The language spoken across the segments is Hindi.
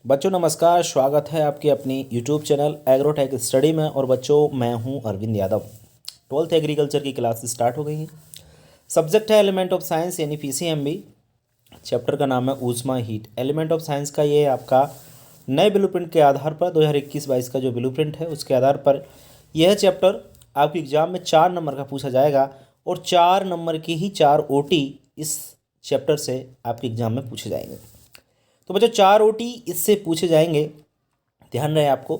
बच्चों नमस्कार, स्वागत है आपके अपनी यूट्यूब चैनल एग्रोटेक स्टडी में। और बच्चों मैं हूं अरविंद यादव। 12th एग्रीकल्चर की क्लास स्टार्ट हो गई है। सब्जेक्ट है एलिमेंट ऑफ साइंस यानी पीसीएमबी। चैप्टर का नाम है ऊष्मा हीट। एलिमेंट ऑफ साइंस का ये आपका नए ब्लूप्रिंट के आधार पर 2021-22 का जो ब्लूप्रिंट है उसके आधार पर यह चैप्टर आपके एग्जाम में 4 नंबर का पूछा जाएगा। और 4 नंबर की ही 4 ओटी इस चैप्टर से आपके एग्जाम में पूछे जाएंगे। तो बच्चों 4 ओटी इससे पूछे जाएंगे, ध्यान रहे आपको।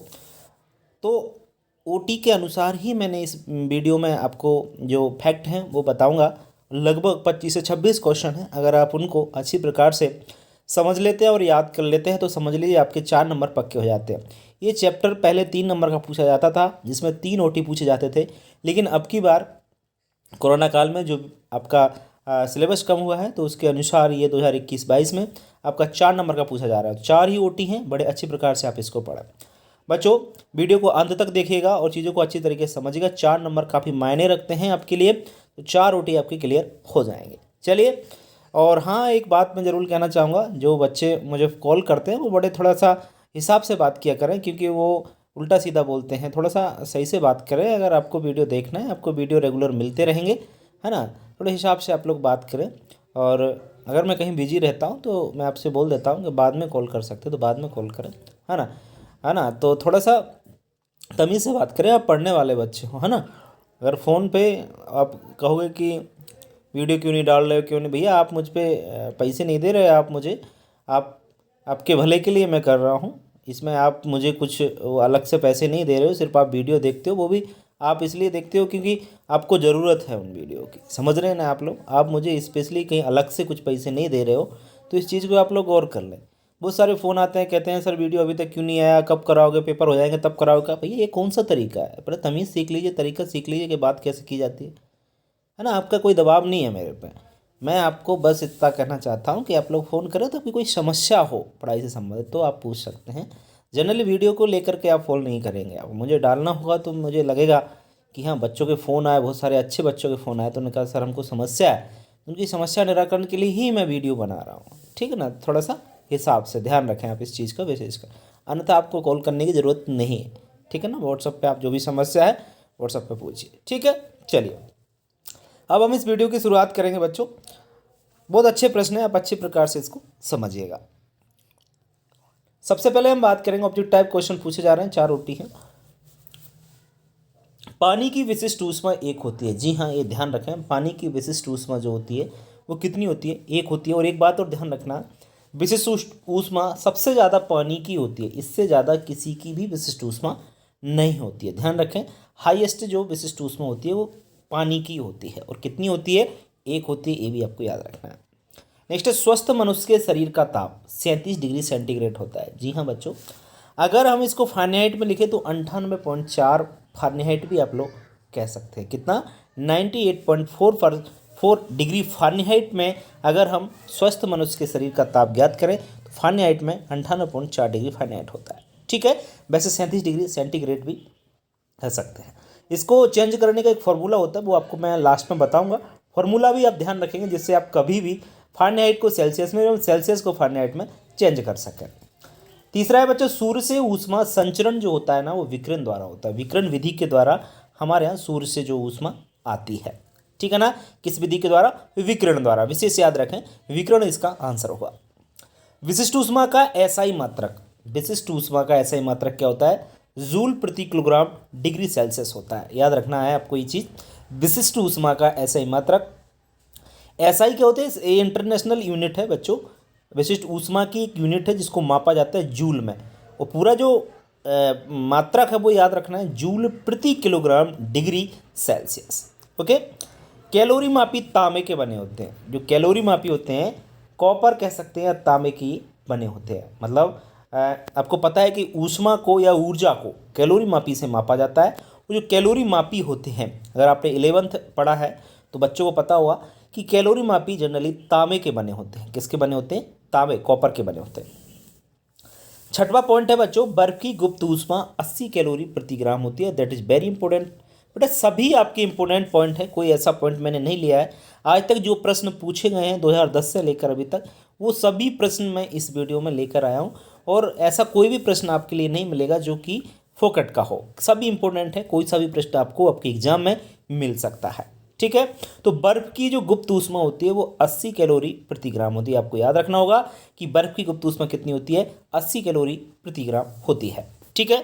तो ओटी के अनुसार ही मैंने इस वीडियो में आपको जो फैक्ट हैं वो बताऊंगा। लगभग 25 से 26 क्वेश्चन हैं। अगर आप उनको अच्छी प्रकार से समझ लेते हैं और याद कर लेते हैं तो समझ लीजिए आपके 4 नंबर पक्के हो जाते हैं। ये चैप्टर पहले 3 नंबर का पूछा जाता था जिसमें 3 ओटी पूछे जाते थे, लेकिन अब की बार कोरोना काल में जो आपका सिलेबस कम हुआ है तो उसके अनुसार ये 2021-22 में आपका 4 नंबर का पूछा जा रहा है। 4 ही ओटी हैं, बड़े अच्छी प्रकार से आप इसको पढ़ें। बच्चों वीडियो को अंत तक देखिएगा और चीज़ों को अच्छी तरीके से समझिएगा। 4 नंबर काफ़ी मायने रखते हैं आपके लिए, तो 4 ओटी आपके क्लियर हो जाएंगे। चलिए, और हाँ एक बात मैं ज़रूर कहना चाहूँगा, जो बच्चे मुझे कॉल करते हैं वो बड़े थोड़ा सा हिसाब से बात किया करें, क्योंकि वो उल्टा सीधा बोलते हैं। थोड़ा सा सही से बात करें। अगर आपको वीडियो देखना है, आपको वीडियो रेगुलर मिलते रहेंगे, है ना, थोड़े हिसाब से आप लोग बात करें। और अगर मैं कहीं बिजी रहता हूँ तो मैं आपसे बोल देता हूँ कि बाद में कॉल कर सकते हो तो बाद में कॉल करें, है ना। तो थोड़ा सा तमीज़ से बात करें। आप पढ़ने वाले बच्चे हो, है ना। अगर फ़ोन पे आप कहोगे कि वीडियो क्यों नहीं डाल रहे हो, क्यों नहीं, भैया आप मुझ पे पैसे नहीं दे रहे, आप मुझे आप आपके भले के लिए मैं कर रहा हूँ। इसमें आप मुझे कुछ अलग से पैसे नहीं दे रहे हो, सिर्फ आप वीडियो देखते हो, वो भी आप इसलिए देखते हो क्योंकि आपको ज़रूरत है उन वीडियो की। समझ रहे हैं ना आप लोग। आप मुझे स्पेशली कहीं अलग से कुछ पैसे नहीं दे रहे हो, तो इस चीज़ को आप लोग गौर कर लें। बहुत सारे फ़ोन आते हैं, कहते हैं सर वीडियो अभी तक क्यों नहीं आया, कब कराओगे, पेपर हो जाएंगे तब कराओगे। भैया ये कौन सा तरीका है? पहले तमीज़ सीख लीजिए, तरीका सीख लीजिए कि बात कैसे की जाती है ना। आपका कोई दबाव नहीं है मेरे पे। मैं आपको बस इतना कहना चाहता हूँ कि आप लोग फ़ोन करें तो आपकी कोई समस्या हो पढ़ाई से संबंधित तो आप पूछ सकते हैं। जनरली वीडियो को लेकर के आप फ़ोन नहीं करेंगे। आप मुझे डालना होगा तो मुझे लगेगा कि हाँ बच्चों के फ़ोन आए, बहुत सारे अच्छे बच्चों के फ़ोन आए, तो उन्होंने कहा सर हमको समस्या है, उनकी समस्या निराकरण के लिए ही मैं वीडियो बना रहा हूँ। ठीक है ना, थोड़ा सा हिसाब से ध्यान रखें आप इस चीज़ का, विशेष कर। अन्यथा आपको कॉल करने की ज़रूरत नहीं है। ठीक है ना, व्हाट्सअप पे आप जो भी समस्या है व्हाट्सअप पे पूछिए। ठीक है, चलिए अब हम इस वीडियो की शुरुआत करेंगे। बच्चों बहुत अच्छे प्रश्न हैं, आप अच्छी प्रकार से इसको समझिएगा। सबसे पहले हम बात करेंगे, ऑब्जेक्ट टाइप क्वेश्चन पूछे जा रहे हैं, 4 ओटी हैं। पानी की विशिष्ट ऊष्मा 1 होती है। जी हाँ, ये ध्यान रखें, पानी की विशिष्ट ऊष्मा जो होती है वो कितनी होती है? 1 होती है। और एक बात और ध्यान रखना, विशिष्ट ऊष्मा सबसे ज़्यादा पानी की होती है, इससे ज़्यादा किसी की भी विशिष्ट ऊष्मा नहीं होती है। ध्यान रखें, हाईएस्ट जो विशिष्ट ऊष्मा होती है वो पानी की होती है। और कितनी होती है? 1 होती है, ये भी आपको याद रखना है। नेक्स्ट है, स्वस्थ मनुष्य के शरीर का ताप 37 डिग्री सेंटीग्रेड होता है। जी हाँ बच्चों, अगर हम इसको फारेनहाइट में लिखें तो 98.4 फारेनहाइट भी आप लोग कह सकते हैं। कितना? 98.4 डिग्री फारेनहाइट में अगर हम स्वस्थ मनुष्य के शरीर का ताप ज्ञात करें तो फारेनहाइट में 98.4 डिग्री फारेनहाइट होता है। ठीक है, वैसे 37 डिग्री सेंटीग्रेड भी कह सकते हैं। इसको चेंज करने का एक फार्मूला होता है, वो आपको मैं लास्ट में बताऊंगा। फार्मूला भी आप ध्यान रखेंगे जिससे आप कभी भी फारेनहाइट को सेल्सियस में और सेल्सियस को फारेनहाइट में चेंज कर सकें। तीसरा है बच्चों, सूर्य से ऊष्मा संचरण जो होता है ना वो विकिरण द्वारा होता है। विकिरण विधि के द्वारा हमारे यहाँ सूर्य से जो ऊष्मा आती है। ठीक है ना, किस विधि के द्वारा? विकिरण द्वारा। विशेष याद रखें, विकिरण इसका आंसर होगा। विशिष्ट ऊष्मा का एसआई मात्रक, विशिष्ट ऊष्मा का एसआई मात्रक क्या होता है? जूल प्रति किलोग्राम डिग्री सेल्सियस होता है। याद रखना है आपको ये चीज़। विशिष्ट ऊष्मा का एसआई मात्रक, एसआई क्या होते हैं? ये इंटरनेशनल यूनिट है बच्चों। विशिष्ट ऊष्मा की एक यूनिट है जिसको मापा जाता है जूल में। और पूरा जो मात्रक है वो याद रखना है, जूल प्रति kilogram degree Celsius. Okay. Calorie मापी तांबे के बने होते हैं। जो कैलोरी मापी होते हैं कॉपर कह सकते हैं, तांबे की बने होते हैं। मतलब आपको पता है कि ऊष्मा को या ऊर्जा को कैलोरी मापी से मापा जाता है। वो जो कैलोरी मापी होते हैं, अगर आपने 11th पढ़ा है तो बच्चों को पता होगा कि कैलोरी मापी जनरली तांबे के बने होते हैं। किसके बने होते हैं? तांबे, कॉपर के बने होते हैं। छठवां पॉइंट है बच्चों, बर्फ की गुप्त ऊष्मा 80 कैलोरी प्रति ग्राम होती है। That is very important. बेटा सभी आपके इंपॉर्टेंट पॉइंट है, कोई ऐसा पॉइंट मैंने नहीं लिया है। आज तक जो प्रश्न पूछे गए हैं 2010 से लेकर अभी तक, वो सभी प्रश्न मैं इस वीडियो में लेकर आया हूँ। और ऐसा कोई भी प्रश्न आपके लिए नहीं मिलेगा जो कि फोकट का हो, सभी इंपॉर्टेंट है, कोई सा भी प्रश्न आपको आपके एग्जाम में मिल सकता है। ठीक है, तो बर्फ की जो गुप्त ऊष्मा होती है वो 80 कैलोरी प्रति ग्राम होती है। आपको याद रखना होगा कि बर्फ की गुप्त ऊष्मा कितनी होती है, 80 कैलोरी प्रति ग्राम होती है। ठीक है,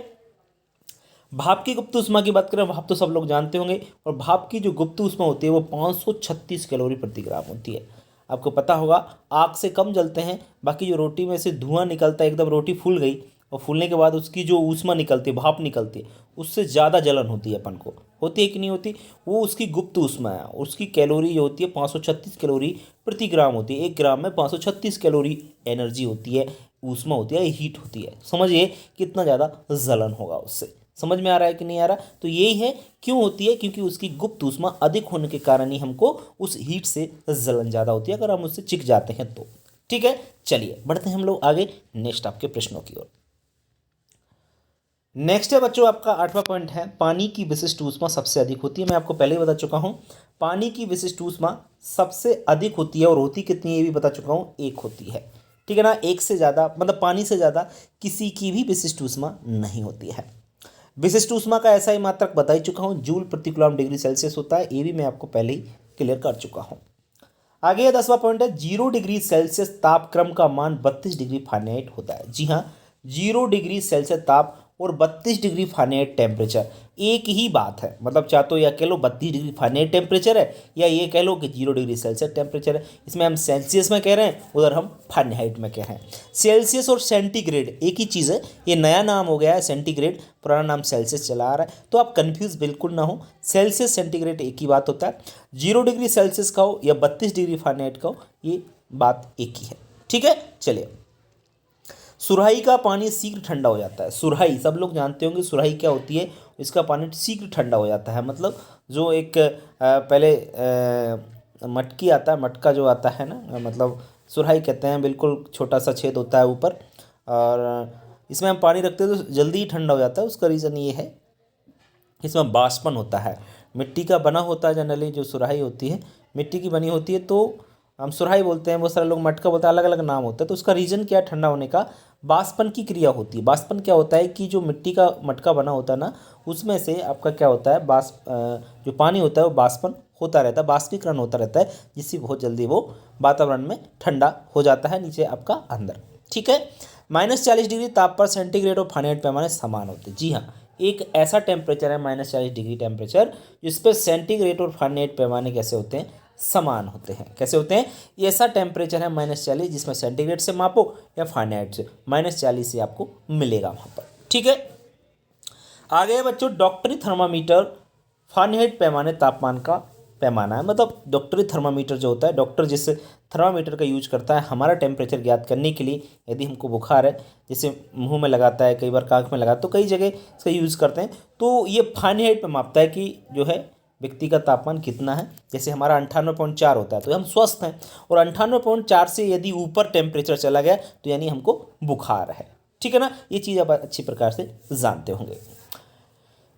भाप की गुप्त ऊष्मा की बात करें, भाप तो सब लोग जानते होंगे, और भाप की जो गुप्त ऊष्मा होती है वो 536 कैलोरी प्रति ग्राम होती है। आपको पता होगा आग से कम जलते हैं, बाकी जो रोटी में से धुआं निकलता है, एकदम रोटी फूल गई और फूलने के बाद उसकी जो ऊष्मा निकलती है, भाप निकलती है, उससे ज़्यादा जलन होती है अपन को, होती है कि नहीं होती, वो उसकी गुप्त ऊष्मा है। उसकी कैलोरी जो होती है 536 कैलोरी प्रति ग्राम होती है। 1 ग्राम में 536 कैलोरी एनर्जी होती है, ऊष्मा होती है, हीट होती है। समझिए कितना ज़्यादा जलन होगा उससे। समझ में आ रहा है कि नहीं आ रहा? तो यही है क्यों होती है, क्योंकि उसकी गुप्त ऊष्मा अधिक होने के कारण ही हमको उस हीट से जलन ज़्यादा होती है, अगर हम उससे चिक जाते हैं तो। ठीक है, चलिए बढ़ते हैं हम लोग आगे नेक्स्ट आपके प्रश्नों की ओर। नेक्स्ट है बच्चों आपका 8वां पॉइंट है, पानी की विशिष्ट ऊष्मा सबसे अधिक होती है। मैं आपको पहले ही बता चुका हूं, पानी की विशिष्ट ऊष्मा सबसे अधिक होती है, और होती कितनी है ये भी बता चुका हूं, 1 होती है। ठीक है ना, 1 से ज़्यादा, मतलब पानी से ज़्यादा किसी की भी विशिष्ट ऊष्मा नहीं होती है। विशिष्ट ऊष्मा का ऐसा ही मात्रक बता ही चुका हूँ, जूल प्रति कूलम डिग्री सेल्सियस होता है, ये भी मैं आपको पहले ही क्लियर कर चुका हूँ। आगे 10वां पॉइंट है, 0 डिग्री सेल्सियस तापक्रम का मान 32 डिग्री फ़ारेनहाइट होता है। जी हाँ, 0 डिग्री सेल्सियस ताप और 32 डिग्री फ़ारेनहाइट टेम्परेचर एक ही बात है। मतलब चाहे तो या कह लो 32 डिग्री फ़ारेनहाइट टेम्परेचर है, या ये कह लो कि 0 डिग्री सेल्सियस टेम्परेचर है। इसमें हम सेल्सियस में कह रहे हैं, उधर हम फ़ारेनहाइट में कह रहे हैं। सेल्सियस और सेंटीग्रेड एक ही चीज़ है, ये नया नाम हो गया है सेंटीग्रेड, पुराना नाम सेल्सियस चला आ रहा है, तो आप कन्फ्यूज़ बिल्कुल ना हो। सेल्सियस सेंटीग्रेड एक ही बात होता है, 0 डिग्री सेल्सियस का हो या 32 डिग्री फ़ारेनहाइट का हो, ये बात एक ही है। ठीक है, चलिए। सुराही का पानी शीघ्र ठंडा हो जाता है। सुराही सब लोग जानते होंगे, सुराही क्या होती है, इसका पानी शीघ्र ठंडा हो जाता है। मतलब जो एक पहले मटकी आता है, मटका जो आता है ना, मतलब सुराही कहते हैं, बिल्कुल छोटा सा छेद होता है ऊपर, और इसमें हम पानी रखते हैं तो जल्दी ही ठंडा हो जाता है। उसका रीज़न ये है, इसमें बाष्पन होता है, मिट्टी का बना होता है। जनरली जो सुराही होती है मिट्टी की बनी होती है, तो हम सुराही बोलते हैं, बहुत सारे लोग मटका बोलते हैं, अलग अलग नाम होता है। तो उसका रीज़न क्या है, ठंडा होने का बाष्पन की क्रिया होती है। बाष्पन क्या होता है कि जो मिट्टी का मटका बना होता है ना, उसमें से आपका क्या होता है, जो पानी होता है वो बाष्पन होता रहता है, बाष्पीकरण होता रहता है, जिससे बहुत जल्दी वो वातावरण में ठंडा हो जाता है नीचे आपका अंदर। ठीक है, -40 डिग्री ताप पर सेंटीग्रेड और फ़ारेनहाइट पैमाने समान होते हैं। जी हाँ, एक ऐसा टेम्परेचर है -40 डिग्री टेम्परेचर, जिस पर सेंटीग्रेड और फ़ारेनहाइट पैमाने कैसे होते हैं, समान होते हैं। कैसे होते हैं, ये ऐसा टेम्परेचर है -40, जिसमें सेंटीग्रेड से मापो या फ़ारेनहाइट से, -40 से आपको मिलेगा वहाँ पर। ठीक है, आगे है बच्चों, डॉक्टरी थर्मामीटर फ़ारेनहाइट पैमाने तापमान का पैमाना है। मतलब डॉक्टरी थर्मामीटर जो होता है, डॉक्टर जिस थर्मामीटर का यूज करता है हमारा टेम्परेचर ज्ञात करने के लिए, यदि हमको बुखार है, जैसे मुंह में लगाता है, कई बार कांख में लगाता है, तो कई जगह इसका यूज़ करते हैं, तो ये फ़ारेनहाइट पे मापता है कि जो है व्यक्ति का तापमान कितना है। जैसे हमारा 98.4 होता है तो हम स्वस्थ हैं, और 98.4 से यदि ऊपर टेम्परेचर चला गया तो यानी हमको बुखार है। ठीक है ना, ये चीज़ आप अच्छी प्रकार से जानते होंगे।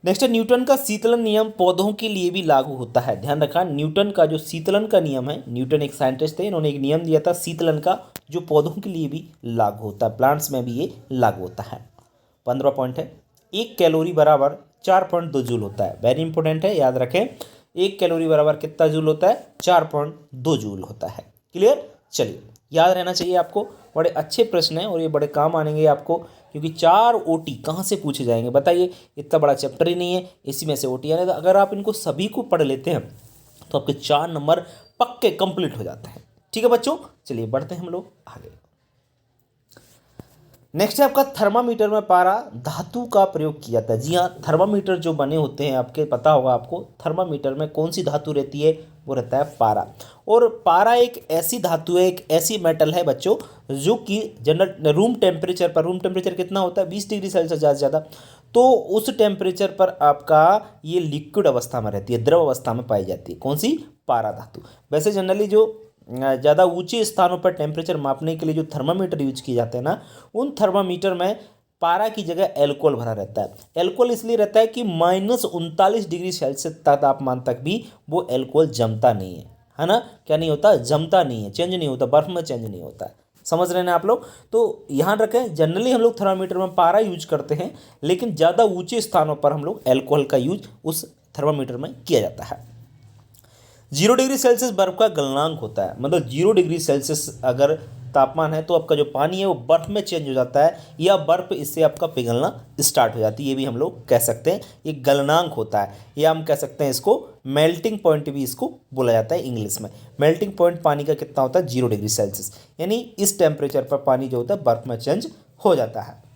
नेक्स्ट है, न्यूटन का शीतलन नियम पौधों के लिए भी लागू होता है। ध्यान रखा, न्यूटन का जो शीतलन का नियम है, न्यूटन एक साइंटिस्ट थे, इन्होंने एक नियम दिया था शीतलन का, जो पौधों के लिए भी लागू होता है, प्लांट्स में भी ये लागू होता है। 15 पॉइंट है, 1 कैलोरी बराबर 4.2 जूल होता है। वेरी इंपॉर्टेंट है, याद रखें, 1 कैलोरी बराबर कितना जूल होता है, 4.2 जूल होता है। क्लियर, चलिए याद रहना चाहिए आपको, बड़े अच्छे प्रश्न हैं और ये बड़े काम आएंगे आपको, क्योंकि 4 ओटी कहाँ से पूछे जाएंगे बताइए, इतना बड़ा चैप्टर ही नहीं है, इसी में से ओटी आने। अगर आप इनको सभी को पढ़ लेते हैं तो आपके 4 नंबर पक्के कंप्लीट हो जाते हैं। ठीक है बच्चों, चलिए बढ़ते हैं हम लोग आगे। नेक्स्ट है आपका, थर्मामीटर में पारा धातु का प्रयोग किया जाता है। जी हाँ, थर्मामीटर जो बने होते हैं आपके, पता होगा आपको, थर्मामीटर में कौन सी धातु रहती है, वो रहता है पारा। और पारा एक ऐसी धातु है, एक ऐसी मेटल है बच्चों, जो कि जनरल रूम टेम्परेचर कितना होता है, 20 डिग्री सेल्सियस ज़्यादा से ज़्यादा, तो उस टेम्परेचर पर आपका ये लिक्विड अवस्था में रहती है, द्रव अवस्था में पाई जाती है। कौन सी, पारा धातु। वैसे जनरली जो ज़्यादा ऊंचे स्थानों पर टेम्परेचर मापने के लिए जो थर्मामीटर यूज किए जाते हैं ना, उन थर्मामीटर में पारा की जगह एल्कोहल भरा रहता है। एल्कोहल इसलिए रहता है कि -39 डिग्री सेल्सियस तापमान तक भी वो एल्कोहल जमता नहीं है ना, क्या नहीं होता, जमता नहीं है, चेंज नहीं होता, बर्फ में चेंज नहीं होता है। समझ रहे हैं आप लोग। तो यहाँ रखें, जनरली हम लोग थर्मामीटर में पारा यूज करते हैं, लेकिन ज़्यादा ऊंचे स्थानों पर हम लोग एल्कोहल का यूज उस थर्मामीटर में किया जाता है। 0 डिग्री सेल्सियस बर्फ का गलनांक होता है, मतलब 0 डिग्री सेल्सियस अगर तापमान है तो आपका जो पानी है वो बर्फ में चेंज हो जाता है, या बर्फ इससे आपका पिघलना स्टार्ट हो जाती है, ये भी हम लोग कह सकते हैं, ये गलनांक होता है, या हम कह सकते हैं इसको मेल्टिंग पॉइंट भी इसको बोला जाता है इंग्लिश में। मेल्टिंग पॉइंट पानी का कितना होता है? 0 डिग्री सेल्सियस, यानी इस टेम्परेचर पर पानी जो होता है बर्फ में चेंज हो जाता है।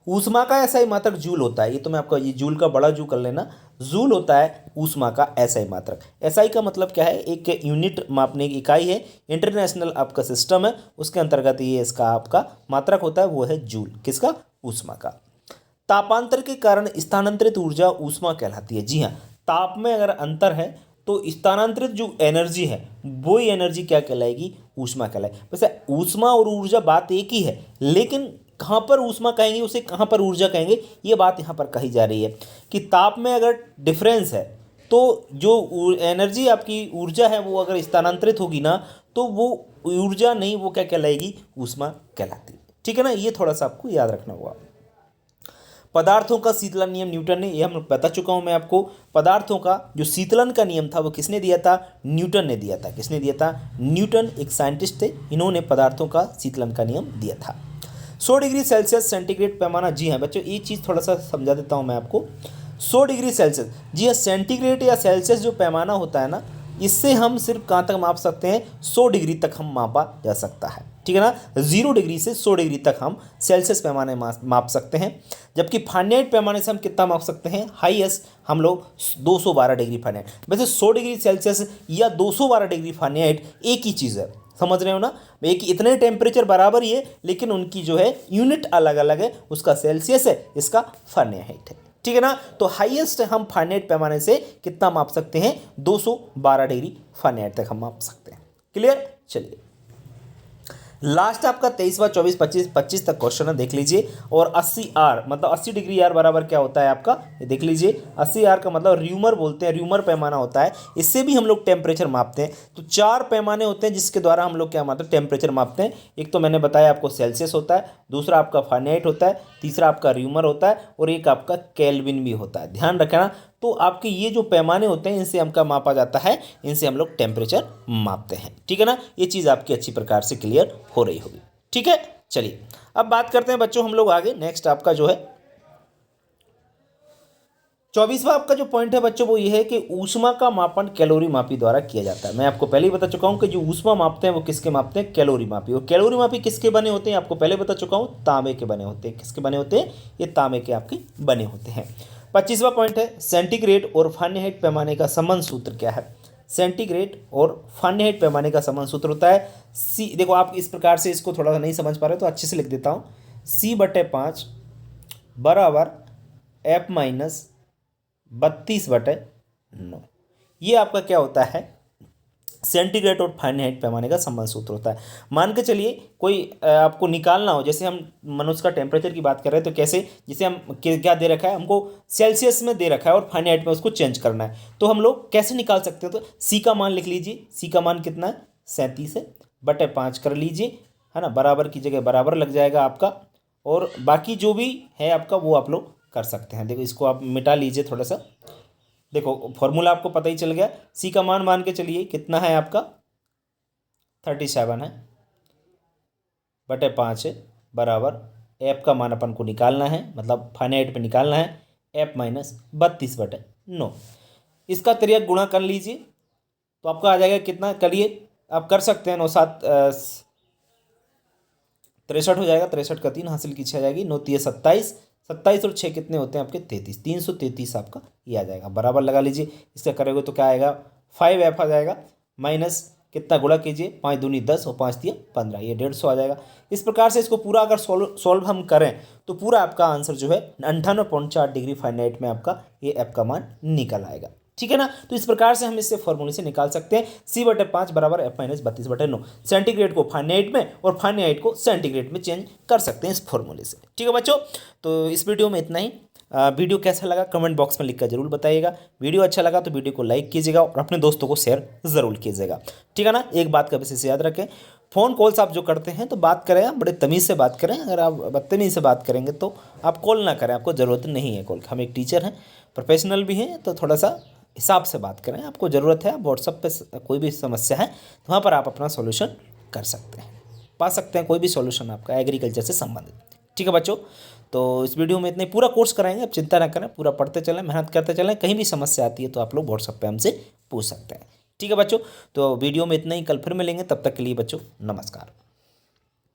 ऊष्मा का एसआई मात्रक जूल होता है, ये तो मैं आपका ये जूल का बड़ा जू कर लेना, जूल होता है ऊष्मा का एसआई मात्रक। एसआई का मतलब क्या है? एक यूनिट मापने की इकाई है, इंटरनेशनल आपका सिस्टम है, उसके अंतर्गत ये इसका आपका मात्रक होता है, वो है जूल। किसका? ऊष्मा का। तापांतर के कारण स्थानांतरित ऊर्जा ऊष्मा कहलाती है। जी हाँ, ताप में अगर अंतर है तो स्थानांतरित जो एनर्जी है वही एनर्जी क्या कहलाएगी? ऊष्मा कहलाएगी। वैसे ऊष्मा और ऊर्जा बात एक ही है, लेकिन कहाँ पर ऊष्मा कहेंगे उसे, कहाँ पर ऊर्जा कहेंगे, ये बात यहाँ पर कही जा रही है कि ताप में अगर डिफरेंस है तो जो एनर्जी आपकी ऊर्जा है वो अगर स्थानांतरित होगी ना, तो वो ऊर्जा नहीं, वो क्या कहलाएगी? ऊष्मा कहलाती है। ठीक है ना, ये थोड़ा सा आपको याद रखना होगा। पदार्थों का शीतलन नियम न्यूटन ने, ये हम बता चुका हूँ मैं आपको। पदार्थों का जो शीतलन का नियम था वो किसने दिया था? न्यूटन ने दिया था। किसने दिया था? न्यूटन एक साइंटिस्ट थे, इन्होंने पदार्थों का शीतलन का नियम दिया था। 100 डिग्री सेल्सियस सेंटीग्रेड पैमाना। जी हाँ बच्चों, ये चीज़ थोड़ा सा समझा देता हूँ मैं आपको। 100 डिग्री सेल्सियस, जी हाँ, सेंटीग्रेड या सेल्सियस जो पैमाना होता है ना, इससे हम सिर्फ कहाँ तक माप सकते हैं? 100 डिग्री तक हम मापा जा सकता है। ठीक है ना, 0 डिग्री से 100 डिग्री तक हम सेल्सियस पैमाने माप सकते हैं, जबकि फारेनहाइट पैमाने से हम कितना माप सकते हैं? हाईएस्ट हम लोग 212 डिग्री फारेनहाइट। वैसे 100 डिग्री सेल्सियस या 212 डिग्री फारेनहाइट एक ही चीज़ है, समझ रहे हो ना। एक इतने टेम्परेचर बराबर ही है, लेकिन उनकी जो है यूनिट अलग अलग है, उसका सेल्सियस है, इसका फारेनहाइट है। ठीक है ना, तो हाईएस्ट हम फारेनहाइट पैमाने से कितना माप सकते हैं? 212 डिग्री फारेनहाइट तक हम माप सकते हैं। क्लियर? चलिए, लास्ट आपका 23वां 24 25 तक क्वेश्चन है, देख लीजिए। और 80 आर मतलब 80 डिग्री आर बराबर क्या होता है आपका? ये देख लीजिए, 80 आर का मतलब र्यूमर बोलते हैं, र्यूमर पैमाना होता है, इससे भी हम लोग टेम्परेचर मापते हैं। तो 4 पैमाने होते हैं जिसके द्वारा हम लोग क्या मापते हैं? टेम्परेचर मापते हैं। एक तो मैंने बताया आपको सेल्सियस होता है, दूसरा आपका फारेनहाइट होता है, तीसरा आपका र्यूमर होता है, और एक आपका केल्विन भी होता है। ध्यान रखना, तो आपके ये जो पैमाने होते हैं इनसे हमका मापा जाता है, इनसे हम लोग टेम्परेचर मापते हैं। ठीक है ना, ये चीज़ आपकी अच्छी प्रकार से क्लियर हो रही होगी। ठीक है, चलिए अब बात करते हैं बच्चों हम लोग आगे। नेक्स्ट आपका जो है 24वां आपका जो पॉइंट है बच्चों वो ये है कि ऊष्मा का मापन कैलोरी मापी द्वारा किया जाता है। मैं आपको पहले ही बता चुका हूं कि जो ऊष्मा मापते हैं वो किसके मापते हैं? कैलोरी मापी। और कैलोरी मापी किसके बने होते हैं? आपको पहले बता चुका हूं, तांबे के बने होते हैं। किसके बने होते हैं? ये तांबे के आपके बने होते हैं। 25वां पॉइंट है सेंटीग्रेड और फारेनहाइट पैमाने का संबंध सूत्र क्या है? सेंटीग्रेड और फारेनहाइट पैमाने का संबंध सूत्र होता है सी। देखो आप इस प्रकार से इसको थोड़ा सा नहीं समझ पा रहे तो अच्छे से लिख देता हूँ। C/5 बराबर F-32/9। ये आपका क्या होता है? सेंटीग्रेड और फारेनहाइट पैमाने का संबंध सूत्र होता है। मान के चलिए कोई आपको निकालना हो, जैसे हम मनुष्य का टेम्परेचर की बात कर रहे हैं, तो कैसे, जैसे हम क्या दे रखा है हमको? सेल्सियस में दे रखा है और फारेनहाइट में उसको चेंज करना है, तो हम लोग कैसे निकाल सकते हैं? तो सी का मान लिख लीजिए। सी का मान कितना है? 37/5 कर लीजिए, है ना, बराबर की जगह बराबर लग जाएगा आपका, और बाकी जो भी है आपका वो आप लोग कर सकते हैं। देखो इसको आप मिटा लीजिए थोड़ा सा, देखो फॉर्मूला आपको पता ही चल गया। सी का मान के चलिए कितना है आपका? 37 है बटे 5 है, बराबर एफ का मान अपन को निकालना है, मतलब फारेनहाइट पे निकालना है, F-32/9। इसका तिर्यक गुणा कर लीजिए तो आपका आ जाएगा कितना? करिए, आप कर सकते हैं। 9 7 63 हो जाएगा, 63 का 3 हासिल की 6 आ जाएगी, 9 3 27, 27 और 6 कितने होते हैं आपके? 33, 333 आपका ये आ जाएगा, बराबर लगा लीजिए। इसका करोगे तो क्या आएगा? 5F आ जाएगा, माइनस कितना गुणा कीजिए, 5 दूनी 10 और 5 दिया 15, ये 150 आ जाएगा। इस प्रकार से इसको पूरा अगर सॉल्व हम करें तो पूरा आपका आंसर जो है 98.4 डिग्री फारेनहाइट में आपका ये एफ का मान निकल आएगा। ठीक है ना, तो इस प्रकार से हम इससे फॉर्मूले से निकाल सकते हैं C/5 बराबर F-32/9। सेंटीग्रेड को फारेनहाइट में और फारेनहाइट को सेंटीग्रेड में चेंज कर सकते हैं इस फॉर्मूले से। ठीक है बच्चों, तो इस वीडियो में इतना ही। वीडियो कैसा लगा कमेंट बॉक्स में लिखकर जरूर बताइएगा। वीडियो अच्छा लगा तो वीडियो को लाइक कीजिएगा और अपने दोस्तों को शेयर ज़रूर कीजिएगा। ठीक है ना, एक बात का विशेष याद रखें, फ़ोन कॉल्स आप जो करते हैं तो बात करें, आप बड़े तमीज़ से बात करें। अगर आप बदतमीज़ से बात करेंगे तो आप कॉल ना करें, आपको ज़रूरत नहीं है कॉल। हम एक टीचर हैं, प्रोफेशनल भी हैं, तो थोड़ा सा हिसाब से बात करें। आपको ज़रूरत है, आप व्हाट्सअप पे कोई भी समस्या है तो वहाँ पर आप अपना सॉल्यूशन कर सकते हैं, पा सकते हैं कोई भी सॉल्यूशन आपका एग्रीकल्चर से संबंधित। ठीक है बच्चों, तो इस वीडियो में इतने पूरा कोर्स कराएंगे, आप चिंता ना करें, पूरा पढ़ते चलें, मेहनत करते चलें। कहीं भी समस्या आती है तो आप लोग व्हाट्सअप पे हमसे पूछ सकते हैं। ठीक है बच्चों, तो वीडियो में इतना ही, कल फिर मिलेंगे, तब तक के लिए बच्चों नमस्कार।